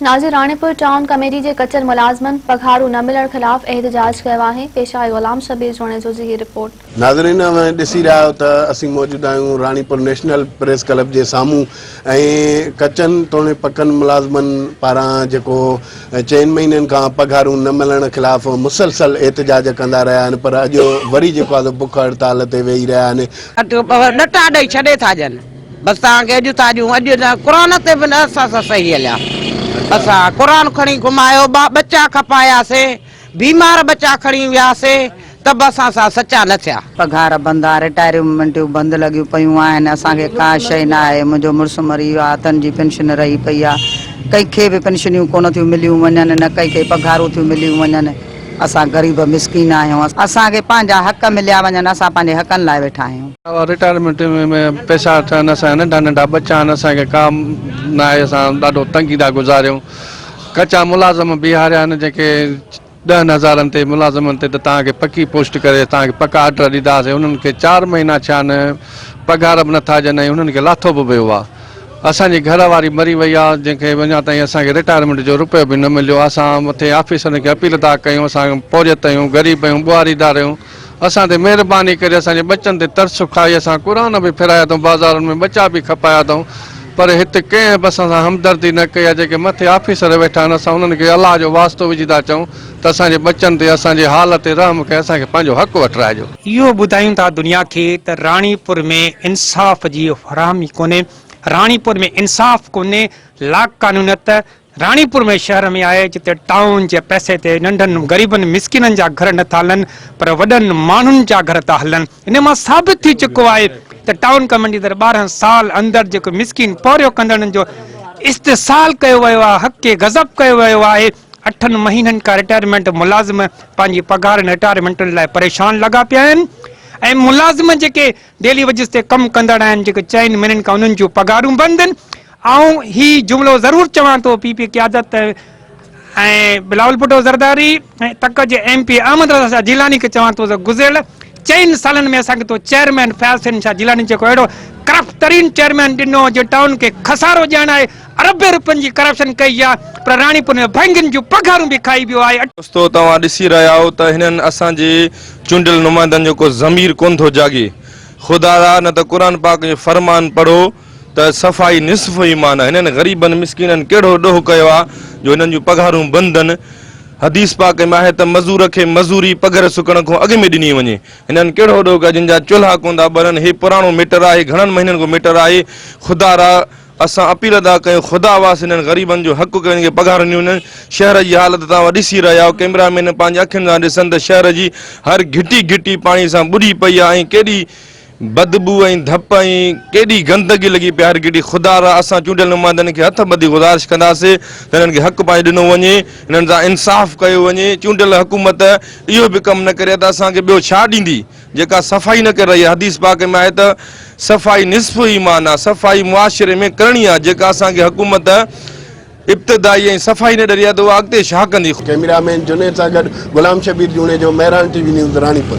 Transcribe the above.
Nazir Ranipur town committee के कचर मुलाजमन पघारू न मिलण खिलाफ एहतजाज किया है। पेश आहे गुलाम शबीर जोणे जो जी रिपोर्ट। नाज़रीन ॾिसी रहा हो असीं मौजूद आहियूं रानीपुर नेशनल प्रेस क्लब के सामूं ऐं कचन तोड़े पकन मुलाजमन पारां जेको 4 महीननि खां पघारूं न मिलण खिलाफ मुसलसल एहतजाज कंदा रहिया आहिनि, पर अॼु वरी जेको आहे बुख हड़ताल ते वेही रहिया आहिनि। नटा ॾेई छॾे था ॾियनि, बसि तव्हांखे अॼु था ॾियूं, अॼु क़ुर ते बि न असां सही हलिया। असां क़ुर खणी घुमायो, बच्चा खपायासीं, बीमार बच्चा खणी वियासीं, त बि असां सचा न थिया। पघार बंद आहे, रिटायरमेंटियूं बंदि लॻियूं पियूं आहिनि, असांखे का शइ न आहे। मुंहिंजो मुड़ुसु मरी वियो आहे, हथनि जी पेंशन रही पई आहे, कंहिंखे बि पेंशनियूं कोन थियूं मिलियूं वञनि, न कंहिंखे पघारूं थियूं मिलियूं वञनि। असां ग़रीब मिसकीन आहियूं, असांखे पंहिंजा हक़ मिलिया वञनि, असां पंहिंजे हक़नि लाइ वेठा आहियूं। रिटायरमेंट में पैसा अचनि, असां नंढा नंढा बच्चा आहिनि, असांखे काम न आहे, असां ॾाढो तंगी था गुज़ारियूं। कचा मुलाज़िम बीहारिया आहिनि जेके 10,000 ते मुलाज़िमनि ते, त तव्हांखे पकी पोस्ट करे तव्हांखे पका ऑर्डर ॾींदासीं। उन्हनि खे 4 महीना थिया आहिनि, पघार बि नथा ॾियनि, उन्हनि खे लाथो बि पियो आहे। असांजी घरवारी मरी वई आहे, जंहिंखे अञा ताईं असांखे रिटायरमेंट जो रुपयो बि न मिलियो। असां मथे ऑफिसरनि खे अपील था कयूं, असां पहुरियत आहियूं, ग़रीब आहियूं, ॿुहारीदार आहियूं। असां ते महिरबानी करे असांजे बच्चनि ते तरस खाई असां क़ुर बि फिराया अथऊं, बाज़ारुनि में बच्चा बि खपाया अथऊं, पर हिते कंहिं बि असां सां हमदर्दी न कई आहे। जेके मथे ऑफिसर वेठा आहिनि, असां उन्हनि खे अलाह जो वास्तो विझी था चऊं त असांजे बच्चनि ते, असांजे हाल ते रहम कयो, असांखे पंहिंजो हक़ वठराइजो। इहो ॿुधायूं था दुनिया खे त रानीपुर में इंसाफ़ जी फराहमी कोन्हे, रानीपुर में इंसाफ़ कोन्हे, ला कानूनियत रानीपुर में शहर में आहे, जिते टाउन जे पैसे ते नंढनि ग़रीबनि मिसकिननि जा घर नथा हलनि, पर वॾनि माण्हुनि जा घर था हलनि। इन मां साबित थी चुको आहे त टाउन कमेटी 12 साल अंदरि जेको मिसकिन पौरियो कंदड़नि जो इस्तेसाल कयो वियो आहे, हक़ गज़ब कयो वियो आहे। 8 महीननि खां रिटायरमेंट मुलाज़िम पंहिंजी पघार रिटायरमेंटनि लाइ परेशान लॻा पिया आहिनि, ऐं मुलाज़िम जेके डेली वजिस ते कमु कंदड़ आहिनि, जेके 4 महीननि खां उन्हनि जूं पघारूं बंदि आहिनि। ऐं ही जुमिलो ज़रूरु चवां थो, पीपी क़यादत ऐं बिलावल भुट्टो ज़रदारी ऐं तक जे MP अहमद रज़ा जिलानी खे चवां थो त गुज़िरियल 4 सालनि में असांखे तो चेयरमैन फयाज़ हुसैन शाह जिलानी जेको अहिड़ो करप्ट तरीन चेयरमैन ॾिनो, जो टाउन खे खसारो ॾियण आहे, अरबे रुपयनि जी करप्शन कई आहे, पर रानीपुर में बैंकुनि जूं पघारूं बि खाई वियो आहे। दोस्तो तव्हां ॾिसी रहिया हो त हिननि असांजे चूंडियल नुमाइंदनि जो को ज़मीर कोन थो जागे। ख़ुदा न त क़ुर पाक जो फरमान पढ़ो त सफ़ाई निसफ़ ईमान आहे। हिननि ग़रीबनि मिसकिननि कहिड़ो ॾोह कयो आहे जो हिननि जूं पघारूं बंदि आहिनि। हदीस पाक में आहे त मज़ूर खे मज़ूरी पघर सुकण खां अॻु में ॾिनी वञे। हिननि कहिड़ो ॾोह कयो, जिन जा चुल्हा कोन था ॿरनि। हे पुराणो मीटर आहे, घणनि महीननि को मीटर आहे। ख़ुदा रा असां अपील था कयूं, ख़ुदा वास हिननि ग़रीबनि जो हक़ कयो, खे पघार ॾियूं। शहर जी हालत तव्हां ॾिसी रहिया हो, कैमरामैन पंहिंजे अखियुनि सां ॾिसनि त शहर जी हर घिटी घिटी पाणी सां ॿुॾी पई आहे, ऐं केॾी बदबू ऐं धप ऐं केॾी गंदगी लॻी पई हर घिटी। ख़ुदा रा असां चूंडियल नुमाइंदनि खे हथ ॿधी गुज़ारिश कंदासीं त हिननि खे हक़ पंहिंजो ॾिनो वञे, हिननि सां इंसाफ़ कयो वञे। चूंडियल हुकूमत इहो बि कमु न करे त असांखे ॿियो छा ॾींदी, जेका सफ़ाई न करे रही आहे। हदीस पाक में आहे त सफ़ाई निसफ़ ईमान आहे, सफ़ाई मुआशिरे में करणी आहे। जेका असांखे हुकूमत इब्तिदाई ऐं सफ़ाई न ॾरी आहे त उहा अॻिते छा कंदी। कैमरामैन जुनेद सां गॾु गुलाम शबीर जूणे जो मेहरान TV न्यूज़ रानीपुर।